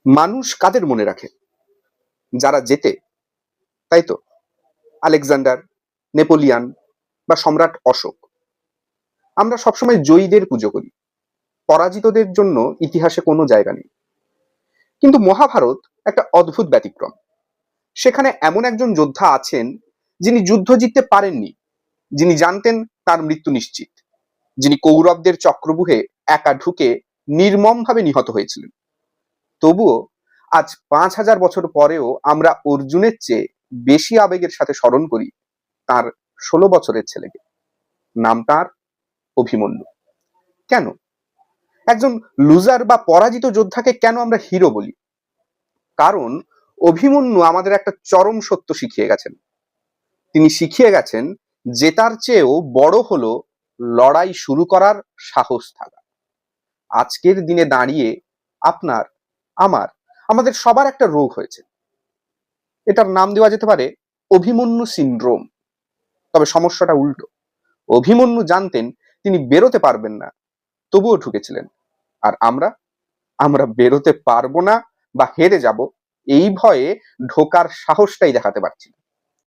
মানুষ কাদের মনে রাখে? যারা জেতে, তাই তো? আলেকজান্ডার, নেপোলিয়ান বা সম্রাট অশোক। আমরা সবসময় জয়ীদের পুজো করি, পরাজিতদের জন্য ইতিহাসে কোনো জায়গা নেই। কিন্তু মহাভারত একটা অদ্ভুত ব্যতিক্রম। সেখানে এমন একজন যোদ্ধা আছেন যিনি যুদ্ধ জিততে পারেননি, যিনি জানতেন তার মৃত্যু নিশ্চিত, যিনি কৌরবদের চক্রব্যূহে একা ঢুকে নির্মমভাবে নিহত হয়েছিলেন। তবুও আজ ৫,০০০ বছর পরেও আমরা অর্জুনের চেয়ে বেশি আবেগের সাথে স্মরণ করি তার ১৬ বছরের ছেলেকে। নাম তার অভিমন্যু। কেন? একজন লুজার বা পরাজিত যোদ্ধাকে কেন আমরা হিরো বলি? কারণ অভিমন্যু আমাদের একটা চরম সত্য শিখিয়ে গেছেন। তিনি শিখিয়ে গেছেন জেতার চেয়েও বড় হলো লড়াই শুরু করার সাহস থাকা। আজকের দিনে দাঁড়িয়ে আপনার, আমার, আমাদের সবার একটা রোগ হয়েছে। এটার নাম দেওয়া যেতে পারে অভিমন্যু সিনড্রোম। তবে সমস্যাটা উল্টো। অভিমন্যু জানতেন তিনি বেরোতে পারবেন না, তবুও ঢুকেছিলেন। আর আমরা আমরা বেরোতে পারবো না বা হেরে যাব, এই ভয়ে ঢোকার সাহসটাই দেখাতে পারছি না।